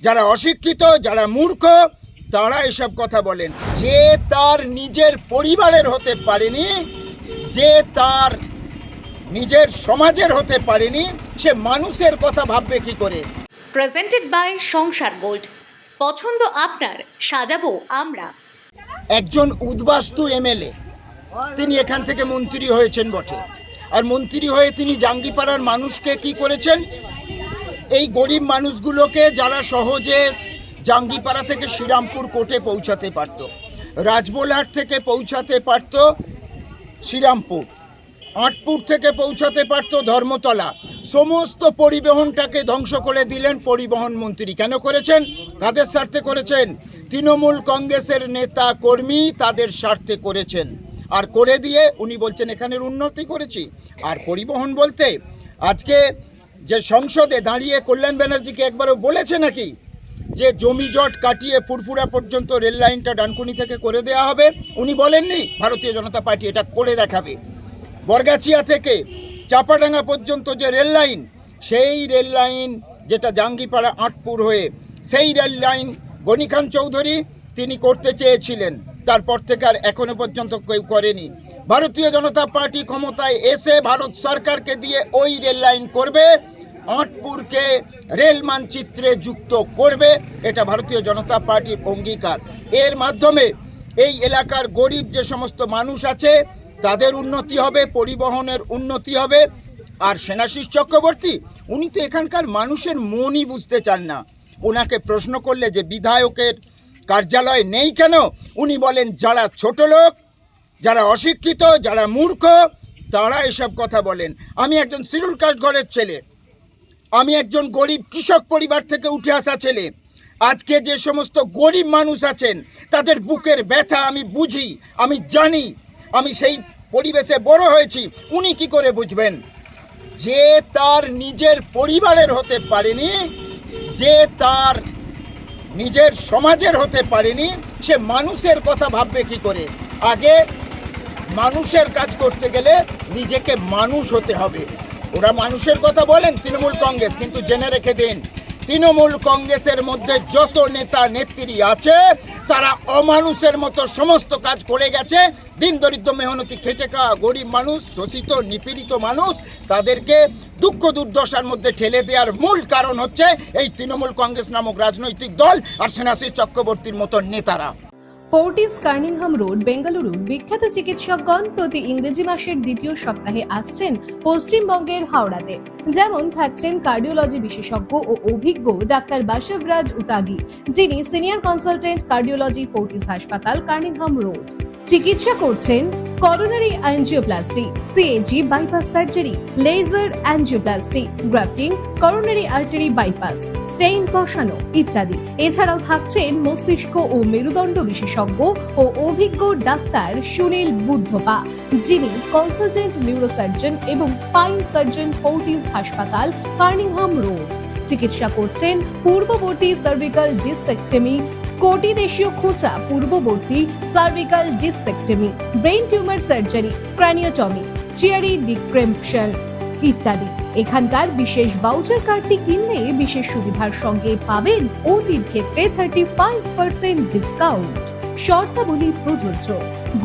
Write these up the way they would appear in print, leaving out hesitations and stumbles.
যারা অশিক্ষিত, যারা মূর্খ, তারা এসব কথা বলেন। যে তার নিজের পরিবারের হতে পারেনি, যে তার নিজের সমাজের হতে পারেনি, সে মানুষের কথা ভাববে কি করে? প্রেজেন্টেড বাই সংসার গোল্ড। পছন্দ আপনার, সাজাবো আমরা। একজন উদ্বাস্তু এমএলএ, তিনি এখান থেকে মন্ত্রী হয়েছেন বটে, আর মন্ত্রী হয়ে তিনি জাঙ্গিপাড়ার মানুষকে কি করেছেন? এই গরিব মানুষগুলোকে যারা সহজে জাঙ্গিপাড়া থেকে শ্রীরামপুর কোর্টে পৌঁছাতে পারত, রাজবোলহাট থেকে পৌঁছাতে পারত শ্রীরামপুর, আটপুর থেকে পৌঁছাতে পারত ধর্মতলা, সমস্ত পরিবহনটাকে ধ্বংস করে দিলেন পরিবহন মন্ত্রী। কেন করেছেন? কাদের স্বার্থে করেছেন? তৃণমূল কংগ্রেসের নেতা কর্মী তাদের স্বার্থে করেছেন। আর করে দিয়ে উনি বলছেন এখানের উন্নতি করেছি। আর পরিবহন বলতে আজকে যে সংসদে দাঁড়িয়ে কল্যাণ ব্যানার্জিকে একবারও বলেছে নাকি যে জমি জট কাটিয়ে ফুরফুরা পর্যন্ত রেল লাইনটা ডানকুনি থেকে করে দেওয়া হবে? উনি বলেননি। ভারতীয় জনতা পার্টি এটা করে দেখাবে। বরগাছিয়া থেকে চাপাডাঙ্গা পর্যন্ত যে রেল লাইন, সেই রেল লাইন যেটা জাঙ্গিপাড়া আটপুর হয়ে, সেই রেল লাইন গনি খান চৌধুরী তিনি করতে চেয়েছিলেন, তারপর থেকে আর এখনো পর্যন্ত কেউ করেনি। ভারতীয় জনতা পার্টি ক্ষমতায় এসে ভারত সরকারকে দিয়ে ওই রেল লাইন করবে, আটপুরকে রেল মানচিত্রে যুক্ত করবে। এটা ভারতীয় জনতা পার্টির অঙ্গীকার। এর মাধ্যমে এই এলাকার গরিব যে সমস্ত মানুষ আছে তাদের উন্নতি হবে, পরিবহনের উন্নতি হবে। আর সেনাশিস চক্রবর্তী উনি তো এখানকার মানুষের মনই বুঝতে চান না। ওনাকে প্রশ্ন করলে যে বিধায়কের কার্যালয় নেই কেন, উনি বলেন যারা ছোট লোক, যারা অশিক্ষিত, যারা মূর্খ, তারা এসব কথা বলেন। আমি একজন শিডিউল কাস্ট ঘরের ছেলে, আমি একজন গরিব কৃষক পরিবার থেকে উঠে আসা ছেলে। আজকে যে সমস্ত গরিব মানুষ আছেন তাদের বুকের ব্যথা আমি বুঝি, আমি জানি, আমি সেই পরিবেশে বড় হয়েছি। উনি কি করে বুঝবেন? যে তার নিজের পরিবারের হতে পারেনি, যে তার নিজের সমাজের হতে পারেনি, সে মানুষের কথা ভাববে কি করে? আগে মানুষের কাজ করতে গেলে নিজেকে মানুষ হতে হবে। ওরা মানুষের কথা বলেন তৃণমূল কংগ্রেস, কিন্তু জেনে রেখে দিন তৃণমূল কংগ্রেসের মধ্যে যত নেতা নেত্রী আছে তারা অমানুষের মতো সমস্ত কাজ করে গেছে। দিন দরিদ্র মেহনতি খেটে খাওয়া গরিব মানুষ, শোষিত নিপীড়িত মানুষ, তাদেরকে দুঃখ দুর্দশার মধ্যে ঠেলে দেওয়ার মূল কারণ হচ্ছে এই তৃণমূল কংগ্রেস নামক রাজনৈতিক দল আর সেনাশিস চক্রবর্তীর মতো নেতারা। ফোর্টিস কার্নিংহাম রোড, বেঙ্গালুরু বিখ্যাত চিকিৎসকগণ প্রতি ইংরেজি মাসের দ্বিতীয় সপ্তাহে আসছেন পশ্চিমবঙ্গের হাওড়াতে। যেমন থাকছেন কার্ডিওলজি বিশেষজ্ঞ ও অভিজ্ঞ ডাক্তার বাসবরাজ উতাগি, যিনি সিনিয়র কনসালটেন্ট কার্ডিওলজি, ফোর্টিস হাসপাতাল, কার্নিংহাম রোড। চিকিৎসা করছেন coronary angioplasty, CAG bypass surgery, laser angioplasty, grafting, coronary artery bypass, stent বসানো ইত্যাদি। এছাড়াও থাকছেন মস্তিষ্ক ও মেরুদণ্ড বিশেষজ্ঞ ও অভিজ্ঞ ডাক্তার সুনীল বুদ্ধপা, যিনি কনসালটেন্ট নিউরোসার্জন এবং স্পাইন সার্জন, ফোর্টিস হাসপাতাল, কার্নিংহাম রোড। চিকিৎসা করছেন পূর্ববর্তী সার্ভিক্যাল ডিসেক্টমি, কোটি দেশীয় খোঁচা পূর্ববর্তী cervical discectomy, brain tumour surgery, craniotomy, Chiari decompression ইত্যাদি। এখানকার বিশেষ ভাউচার কার্ডটি কিনলে বিশেষ সুবিধার সঙ্গে পাবেন ওটির ক্ষেত্রে 35% ডিসকাউন্ট। শর্তাবলী প্রযোজ্য।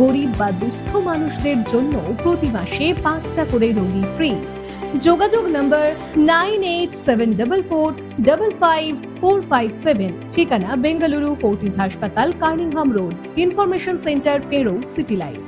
গরিব বা দুস্থ মানুষদের জন্য প্রতি মাসে 5টা করে রোগী ফ্রি। যোগাযোগ নম্বর 9874455457। ঠিকানা বেঙ্গালুরু, ফোর্টিস হাসপাতাল, কার্নিংহাম রোড। ইনফরমেশন সেন্টার, পেরো, সিটি লাইফ।